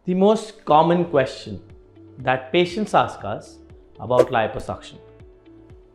The most common question that patients ask us about liposuction.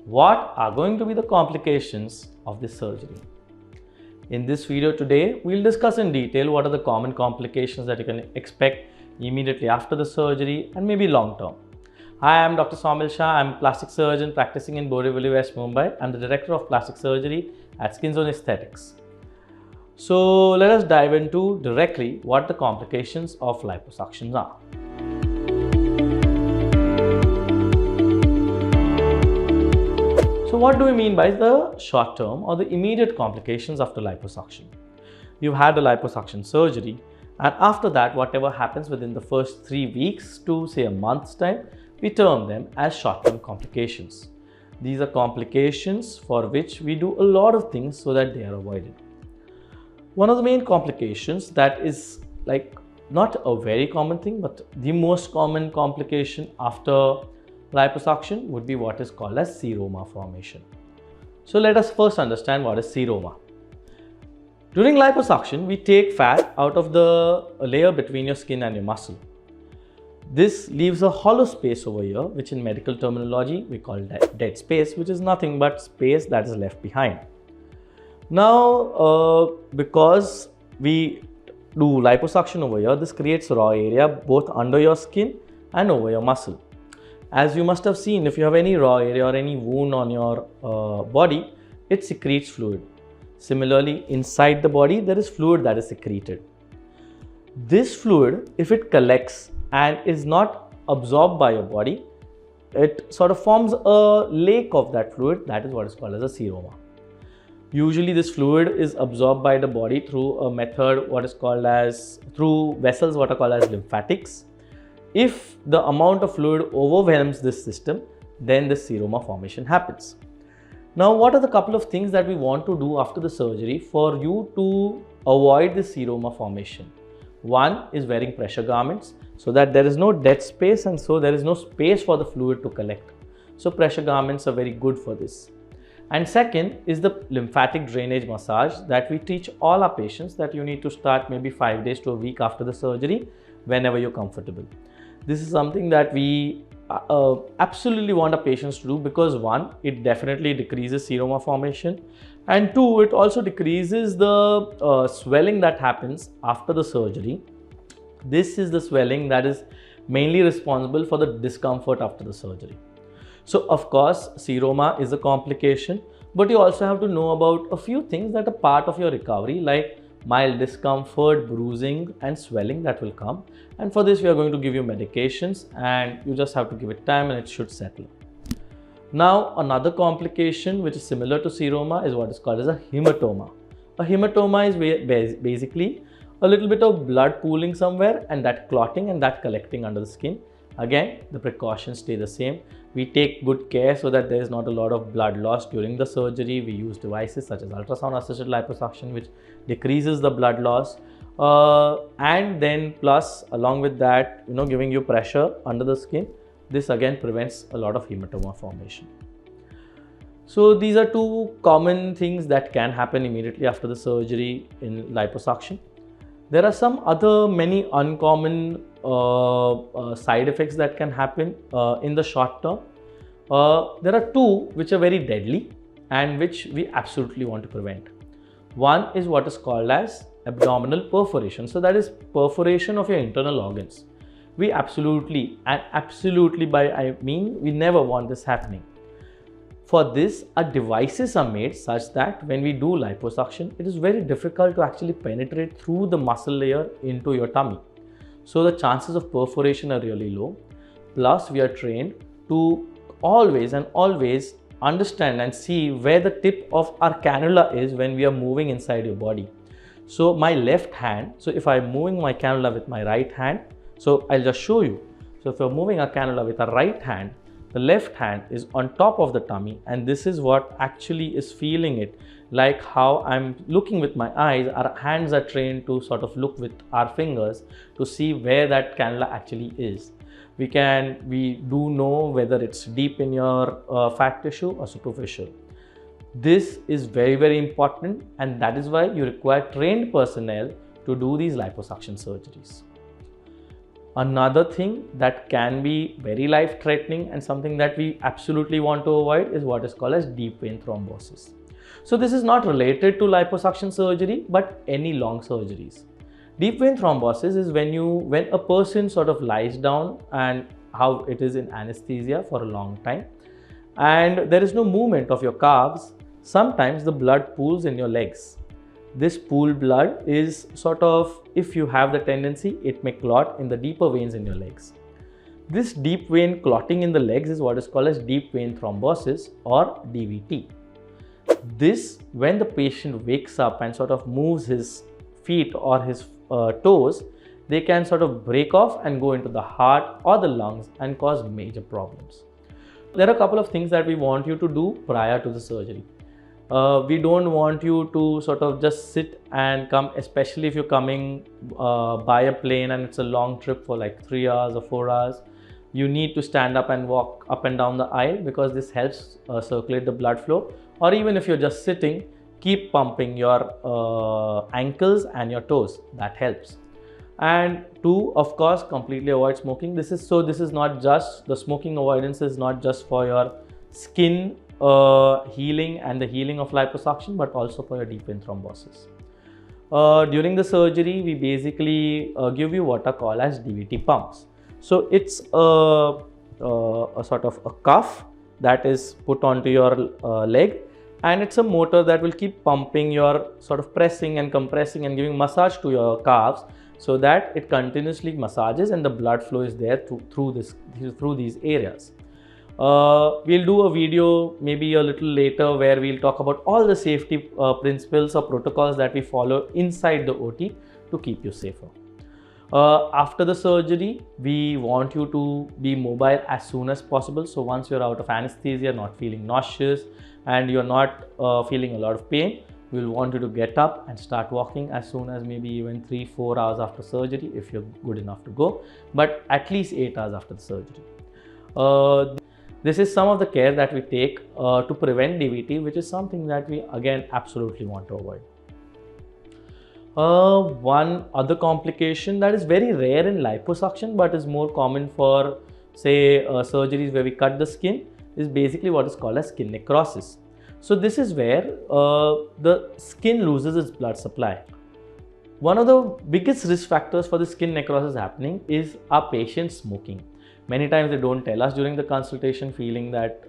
What are going to be the complications of this surgery? In this video today, we'll discuss in detail what are the common complications that you can expect immediately after the surgery and maybe long term. Hi, I'm Dr. Saumil Shah. I'm a plastic surgeon practicing in Borivali, West Mumbai. I'm the director of plastic surgery at Skin Zone Aesthetics. So let us dive into directly what the complications of liposuction are. So what do we mean by the short term or the immediate complications after liposuction? You've had a liposuction surgery, and after that, whatever happens within the first 3 weeks to say a month's time, we term them as short-term complications. These are complications for which we do a lot of things so that they are avoided. One of the main complications that is not a very common thing, but the most common complication after liposuction would be what is called as seroma formation. So let us first understand what is seroma. During liposuction, we take fat out of the layer between your skin and your muscle. This leaves a hollow space over here, which in medical terminology we call dead space, which is nothing but space that is left behind. Now, because we do liposuction over here, this creates raw area both under your skin and over your muscle. As you must have seen, if you have any raw area or any wound on your body, it secretes fluid. Similarly, inside the body, there is fluid that is secreted. This fluid, if it collects and is not absorbed by your body, it sort of forms a lake of that fluid. That is what is called as a seroma. Usually this fluid is absorbed by the body through a method through vessels what are called as lymphatics. If the amount of fluid overwhelms this system, then the seroma formation happens. Now, what are the couple of things that we want to do after the surgery for you to avoid the seroma formation? One is wearing pressure garments so that there is no dead space and so there is no space for the fluid to collect. So pressure garments are very good for this. And second is the lymphatic drainage massage that we teach all our patients that you need to start maybe 5 days to a week after the surgery whenever you're comfortable. This is something that we absolutely want our patients to do because one, it definitely decreases seroma formation, and two, it also decreases the swelling that happens after the surgery. This is the swelling that is mainly responsible for the discomfort after the surgery. So of course, seroma is a complication, but you also have to know about a few things that are part of your recovery, like mild discomfort, bruising and swelling that will come. And for this, we are going to give you medications and you just have to give it time and it should settle. Now, another complication which is similar to seroma is what is called as a hematoma. A hematoma is basically a little bit of blood pooling somewhere and that clotting and that collecting under the skin. Again, the precautions stay the same. We take good care so that there is not a lot of blood loss during the surgery. We use devices such as ultrasound assisted liposuction, which decreases the blood loss. And then plus along with that, giving you pressure under the skin. This again prevents a lot of hematoma formation. So these are two common things that can happen immediately after the surgery in liposuction. There are some other many uncommon side effects that can happen in the short term. There are two which are very deadly and which we absolutely want to prevent. One is what is called as abdominal perforation. So that is perforation of your internal organs. We absolutely, and absolutely by I mean we never want this happening. For this, our devices are made such that when we do liposuction, it is very difficult to actually penetrate through the muscle layer into your tummy. So the chances of perforation are really low. Plus, we are trained to always understand and see where the tip of our cannula is when we are moving inside your body. So my left hand, so if I'm moving my cannula with my right hand, so I'll just show you. So if you're moving a cannula with a right hand, the left hand is on top of the tummy and this is what actually is feeling it. Like how I'm looking with my eyes, our hands are trained to sort of look with our fingers to see where that cannula actually is. We do know whether it's deep in your fat tissue or superficial. This is very, very important, and that is why you require trained personnel to do these liposuction surgeries. Another thing that can be very life threatening and something that we absolutely want to avoid is what is called as deep vein thrombosis. So this is not related to liposuction surgery, but any long surgeries. Deep vein thrombosis is when a person sort of lies down, and how it is in anesthesia for a long time, and there is no movement of your calves. Sometimes the blood pools in your legs. This pooled blood is sort of, if you have the tendency, it may clot in the deeper veins in your legs. This deep vein clotting in the legs is what is called as deep vein thrombosis, or DVT. This, when the patient wakes up and sort of moves his feet or his toes, they can sort of break off and go into the heart or the lungs and cause major problems. There are a couple of things that we want you to do prior to the surgery. We don't want you to sort of just sit and come, especially if you're coming by a plane and it's a long trip for like 3 hours or 4 hours. You need to stand up and walk up and down the aisle, because this helps circulate the blood flow. Or even if you're just sitting, keep pumping your ankles and your toes. That helps. And 2, of course, completely avoid smoking. This is not just, the smoking avoidance is not just for your skin healing and the healing of liposuction, but also for your deep vein thrombosis. During the surgery, we basically give you what are called as DVT pumps. So it's a sort of a cuff that is put onto your leg, and it's a motor that will keep pumping your, sort of pressing and compressing and giving massage to your calves, so that it continuously massages and the blood flow is there through these areas. We'll do a video maybe a little later where we'll talk about all the safety principles or protocols that we follow inside the OT to keep you safer. After the surgery, we want you to be mobile as soon as possible. So once you're out of anesthesia, not feeling nauseous, and you're not feeling a lot of pain, we'll want you to get up and start walking as soon as maybe even 3-4 hours after surgery, if you're good enough to go, but at least 8 hours after the surgery. This is some of the care that we take to prevent DVT, which is something that we again absolutely want to avoid. One other complication that is very rare in liposuction but is more common for, say, surgeries where we cut the skin, is basically what is called as skin necrosis. So this is where the skin loses its blood supply. One of the biggest risk factors for the skin necrosis happening is our patients smoking. Many times they don't tell us during the consultation, feeling that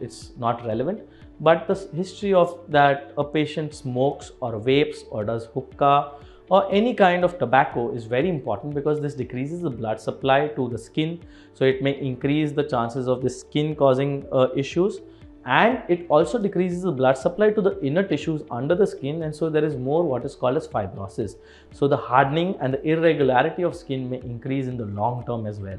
it's not relevant, but the history of that a patient smokes or vapes or does hookah or any kind of tobacco is very important, because this decreases the blood supply to the skin, so it may increase the chances of the skin causing issues, and it also decreases the blood supply to the inner tissues under the skin, and so there is more what is called as fibrosis. So the hardening and the irregularity of skin may increase in the long term as well.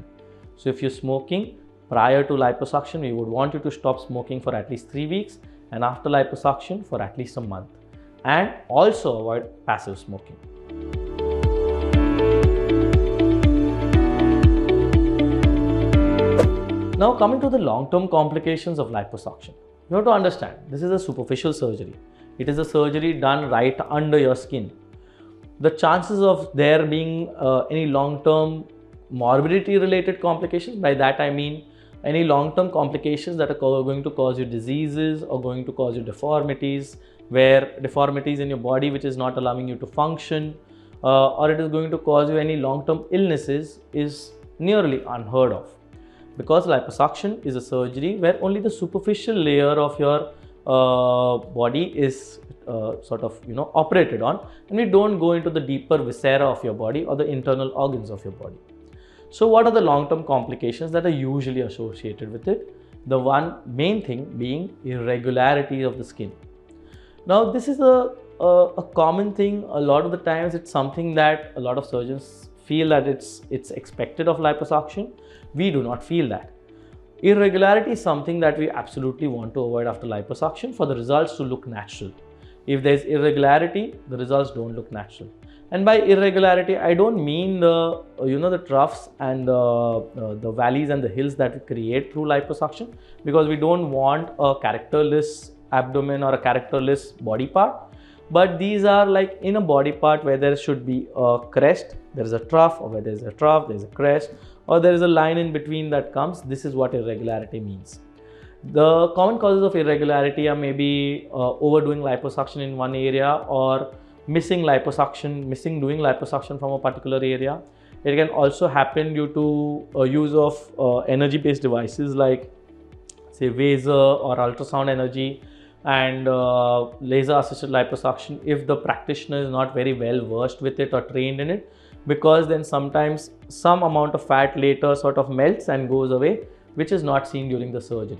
So if you're smoking prior to liposuction, we would want you to stop smoking for at least 3 weeks, and after liposuction for at least a month, and also avoid passive smoking. Now coming to the long-term complications of liposuction, you have to understand this is a superficial surgery. It is a surgery done right under your skin. The chances of there being any long-term morbidity related complications, by that I mean any long-term complications that are going to cause you diseases or going to cause you deformities, where deformities in your body which is not allowing you to function, or it is going to cause you any long-term illnesses, is nearly unheard of. Because liposuction is a surgery where only the superficial layer of your body is operated on, and we don't go into the deeper viscera of your body or the internal organs of your body. So what are the long-term complications that are usually associated with it? The one main thing being irregularities of the skin. Now this is a common thing. A lot of the times it's something that a lot of surgeons feel that it's expected of liposuction. We do not feel that. Irregularity is something that we absolutely want to avoid after liposuction for the results to look natural. If there's irregularity, the results don't look natural. And by irregularity, I don't mean the troughs and the valleys and the hills that we create through liposuction, because we don't want a characterless abdomen or a characterless body part. But these are like in a body part where there should be a crest there is a trough, or where there is a trough, there is a crest, or there is a line in between that comes. This is what irregularity means. The common causes of irregularity are maybe overdoing liposuction in one area, or missing doing liposuction from a particular area. It can also happen due to use of energy-based devices like, say, laser or ultrasound energy and laser-assisted liposuction, if the practitioner is not very well versed with it or trained in it, because then sometimes some amount of fat later sort of melts and goes away, which is not seen during the surgery.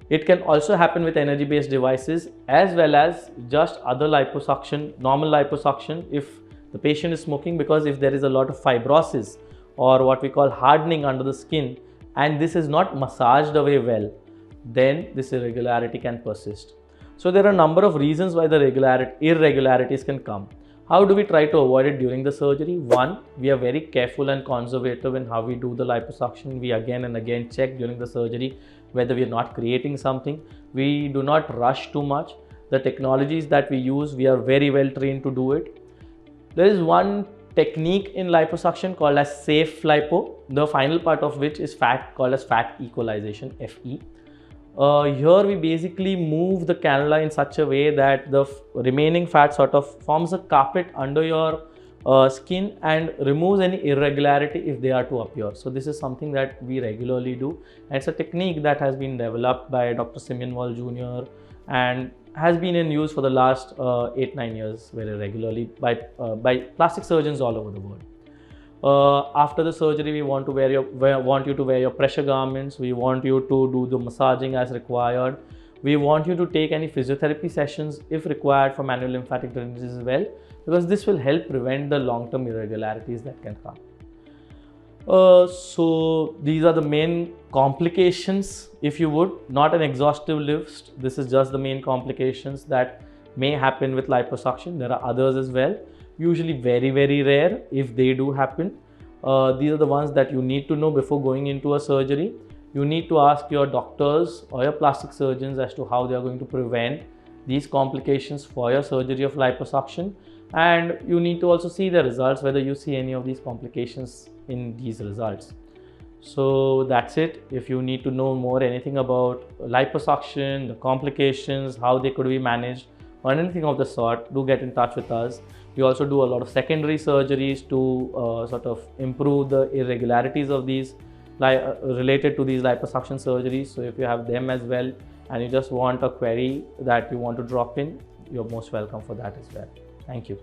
It can also happen with energy-based devices, as well as just other liposuction, normal liposuction, if the patient is smoking, because if there is a lot of fibrosis or what we call hardening under the skin, and this is not massaged away well, then this irregularity can persist. So there are a number of reasons why the irregularities can come. How do we try to avoid it during the surgery? One, we are very careful and conservative in how we do the liposuction. We again and again check during the surgery whether we are not creating something. We do not rush too much. The technologies that we use, we are very well trained to do it. There is one technique in liposuction called as safe lipo, the final part of which is called as fat equalization, FE. Here we basically move the cannula in such a way that the remaining fat sort of forms a carpet under your skin and removes any irregularity if they are to appear. So this is something that we regularly do, and it's a technique that has been developed by Dr. Saumil Jr. and has been in use for the last 8-9 years very regularly by plastic surgeons all over the world. After the surgery, we want you to wear your pressure garments. We want you to do the massaging as required. We want you to take any physiotherapy sessions if required for manual lymphatic drainage as well, because this will help prevent the long-term irregularities that can come. So these are the main complications, if you would, not an exhaustive list. This is just the main complications that may happen with liposuction. There are others as well, usually very, very rare if they do happen. These are the ones that you need to know before going into a surgery. You need to ask your doctors or your plastic surgeons as to how they are going to prevent these complications for your surgery of liposuction. And you need to also see the results, whether you see any of these complications in these results. So that's it. If you need to know more anything about liposuction, the complications, how they could be managed, or anything of the sort, do get in touch with us. We also do a lot of secondary surgeries to sort of improve the irregularities of these related to these liposuction surgeries. So if you have them as well and you just want a query that you want to drop in, you're most welcome for that as well. Thank you.